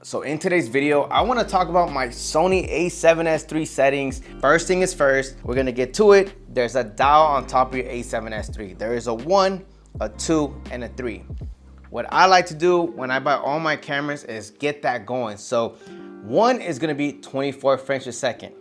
So in today's video, I want to talk about my Sony A7S III settings. First thing is first, we're going to get to it. There's a dial on top of your A7S III. There is a 1, a 2, and a 3. What I like to do when I buy all my cameras is get that going. So 1 is going to be 24 frames per second.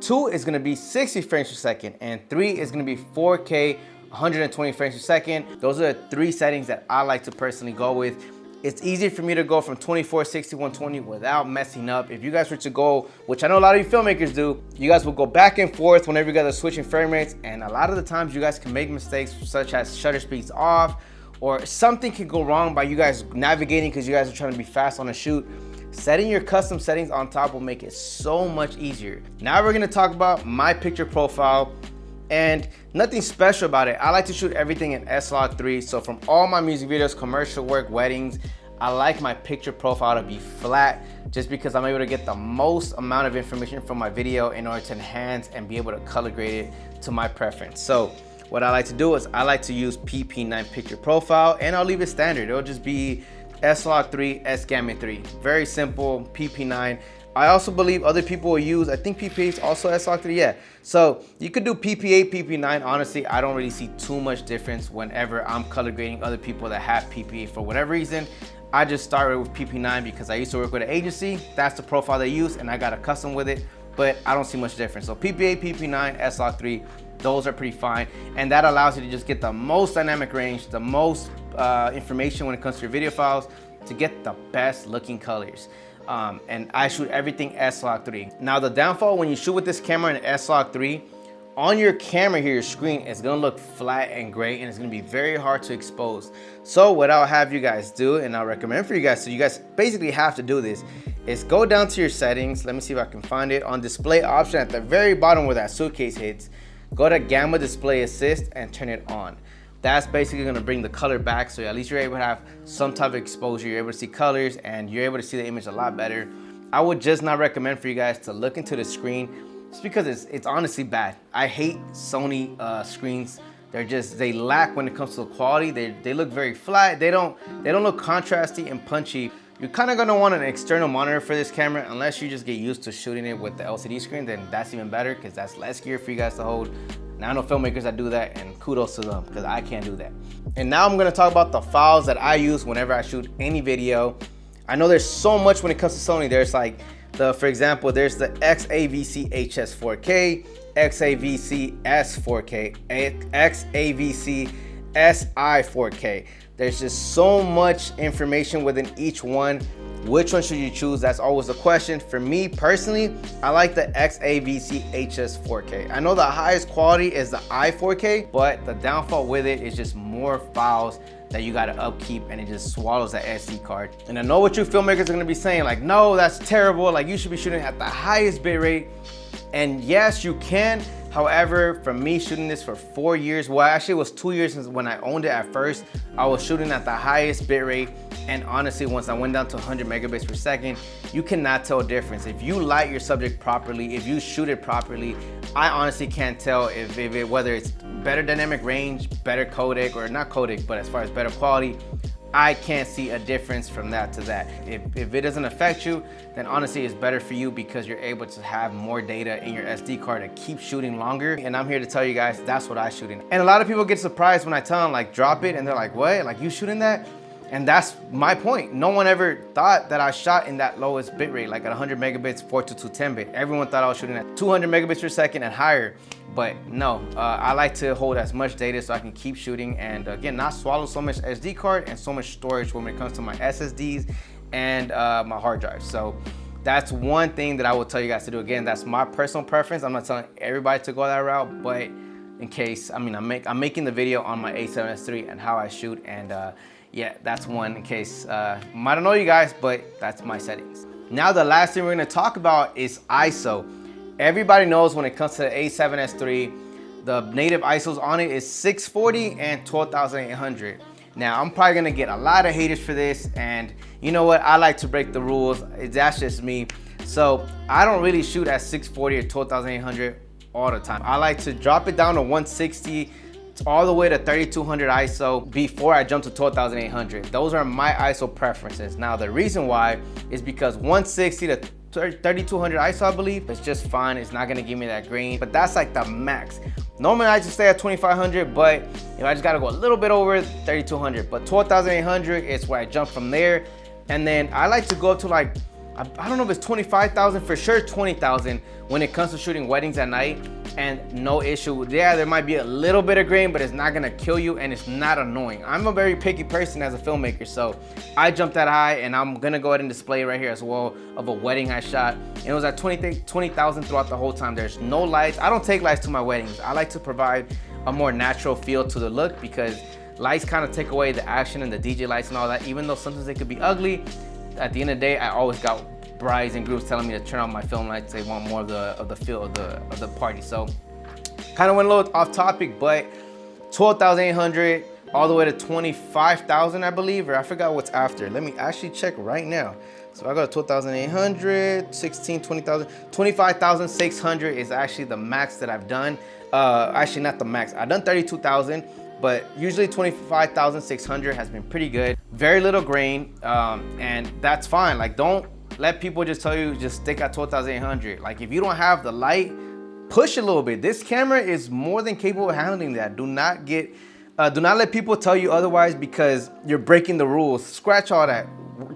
2 is going to be 60 frames per second. And 3 is going to be 4K, 120 frames per second. Those are the 3 settings that I like to personally go with. It's easy for me to go from 24, 60, 120 without messing up. If you guys were to go, which I know a lot of you filmmakers do, you guys will go back and forth whenever you guys are switching frame rates. And a lot of the times you guys can make mistakes such as shutter speeds off, or something can go wrong by you guys navigating because you guys are trying to be fast on a shoot. Setting your custom settings on top will make it so much easier. Now we're gonna talk about my picture profile. And nothing special about it. I like to shoot everything in S-Log3. So from all my music videos, commercial work, weddings, I like my picture profile to be flat just because I'm able to get the most amount of information from my video in order to enhance and be able to color grade it to my preference. So what I like to do is I like to use PP9 picture profile, and I'll leave it standard. It'll just be S-Log3, S-Gamma 3. Very simple, PP9. I also believe other people will use, I think PP8 is also S-Log3, yeah. So you could do PP8, PP9. Honestly, I don't really see too much difference whenever I'm color grading other people that have PP8 for whatever reason. I just started with PP9 because I used to work with an agency. That's the profile they use, and I got accustomed with it, but I don't see much difference. So PP8, PP9, S-Log3, those are pretty fine. And that allows you to just get the most dynamic range, the most information when it comes to your video files to get the best looking colors. And I shoot everything S-Log3. Now the downfall when you shoot with this camera in S-Log3, on your camera here, your screen is gonna look flat and gray, and it's gonna be very hard to expose. So what I'll have you guys do, and I'll recommend for you guys, so you guys basically have to do this, is go down to your settings. Let me see if I can find it. On display option at the very bottom where that suitcase hits, go to Gamma Display Assist and turn it on. That's basically gonna bring the color back, so at least you're able to have some type of exposure. You're able to see colors and you're able to see the image a lot better. I would just not recommend for you guys to look into the screen just because it's honestly bad. I hate Sony screens. They lack when it comes to the quality. They look very flat. They don't look contrasty and punchy. You're kind of gonna want an external monitor for this camera unless you just get used to shooting it with the LCD screen, then that's even better because that's less gear for you guys to hold. Now I know filmmakers that do that, and kudos to them because I can't do that. And now I'm gonna talk about the files that I use whenever I shoot any video. I know there's so much when it comes to Sony. There's like for example, there's the XAVC HS4K, XAVC S4K, XAVC SI4K. There's just so much information within each one. Which one should you choose? That's always the question. For me personally, I like the XAVC HS4K. I know the highest quality is the i4K, but the downfall with it is just more files that you gotta upkeep, and it just swallows that SD card. And I know what you filmmakers are gonna be saying, like, no, that's terrible. Like, you should be shooting at the highest bitrate. And yes, you can. However, for me shooting this for 4 years, well, actually it was 2 years since when I owned it at first, I was shooting at the highest bitrate. And honestly, once I went down to 100 megabits per second, you cannot tell a difference. If you light your subject properly, if you shoot it properly, I honestly can't tell whether it's better dynamic range, better codec, or not codec, but as far as better quality, I can't see a difference from that to that. If it doesn't affect you, then honestly it's better for you because you're able to have more data in your SD card to keep shooting longer. And I'm here to tell you guys, that's what I shoot in. And a lot of people get surprised when I tell them like drop it, and they're like, what? Like you shooting that? And that's my point. No one ever thought that I shot in that lowest bitrate, like at 100 megabits, 422 10-bit. Everyone thought I was shooting at 200 megabits per second and higher. But no, I like to hold as much data so I can keep shooting, and again, not swallow so much SD card and so much storage when it comes to my SSDs and my hard drive. So that's one thing that I will tell you guys to do. Again, that's my personal preference. I'm not telling everybody to go that route, but in case, I mean, I'm making the video on my A7S III and how I shoot, and yeah, that's one in case, might not know you guys, but that's my settings. Now the last thing we're gonna talk about is ISO. Everybody knows when it comes to the A7S III, the native ISOs on it is 640 and 12,800. Now I'm probably gonna get a lot of haters for this, and you know what, I like to break the rules. That's just me. So I don't really shoot at 640 or 12,800 all the time. I like to drop it down to 160 all the way to 3200 ISO before I jump to 12800. Those are my ISO preferences. Now the reason why is because 160 to 3200 ISO, I believe, is just fine. It's not gonna give me that grain, but that's like the max. Normally I just stay at 2500, but you know, I just gotta go a little bit over 3200. But 12800 is where I jump from there. And then I like to go up to like, I don't know if it's 25,000, for sure 20,000 when it comes to shooting weddings at night, and no issue. Yeah, there might be a little bit of grain, but it's not gonna kill you and it's not annoying. I'm a very picky person as a filmmaker, so I jumped that high, and I'm gonna go ahead and display right here as well of a wedding I shot. And it was at 20,000 throughout the whole time. There's no lights. I don't take lights to my weddings. I like to provide a more natural feel to the look, because lights kind of take away the action and the DJ lights and all that. Even though sometimes they could be ugly, at the end of the day, I always got brides and groups telling me to turn on my film lights. They want more of the feel of the party. So kind of went a little off topic, but 12,800 all the way to 25,000, I believe, or I forgot what's after. Let me actually check right now. So I go to 12,800, 16, 20,000, 25,600 is actually the max that I've done. Actually not the max. I've done 32,000. But usually 25,600 has been pretty good. Very little grain, and that's fine. Like, don't let people just tell you just stick at 12,800. Like, if you don't have the light, push a little bit. This camera is more than capable of handling that. Do not let people tell you otherwise, because you're breaking the rules. Scratch all that.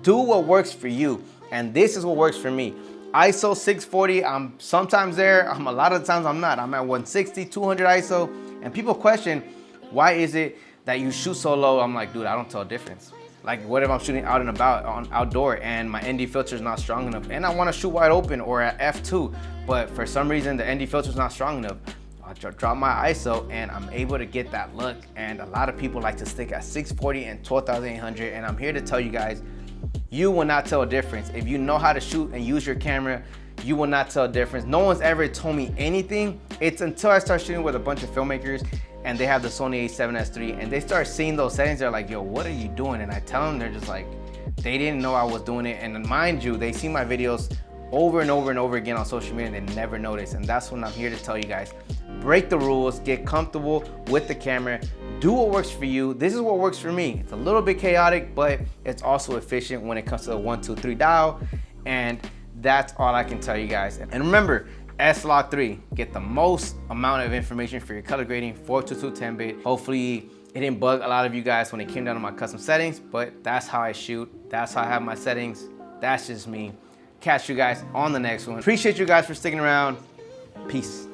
Do what works for you, and this is what works for me. ISO 640. I'm sometimes there. A lot of the times I'm not. I'm at 160, 200 ISO, and people question, why is it that you shoot so low? I'm like, dude, I don't tell a difference. Like, what if I'm shooting out and about on outdoor and my ND filter is not strong enough and I want to shoot wide open or at f2, but for some reason the ND filter is not strong enough? I drop my ISO and I'm able to get that look. And a lot of people like to stick at 640 and 12,800, and I'm here to tell you guys, you will not tell a difference. If you know how to shoot and use your camera, you will not tell a difference. No one's ever told me anything. It's until I start shooting with a bunch of filmmakers and they have the Sony A7S III and they start seeing those settings. They're like, yo, what are you doing? And I tell them, they're just like, they didn't know I was doing it. And mind you, they see my videos over and over and over again on social media and they never notice. And that's when I'm here to tell you guys, break the rules, get comfortable with the camera, do what works for you. This is what works for me. It's a little bit chaotic, but it's also efficient when it comes to the 1, 2, 3 dial. And that's all I can tell you guys. And remember, S-Log 3, get the most amount of information for your color grading, 422 10-bit. Hopefully it didn't bug a lot of you guys when it came down to my custom settings, but that's how I shoot. That's how I have my settings. That's just me. Catch you guys on the next one. Appreciate you guys for sticking around. Peace.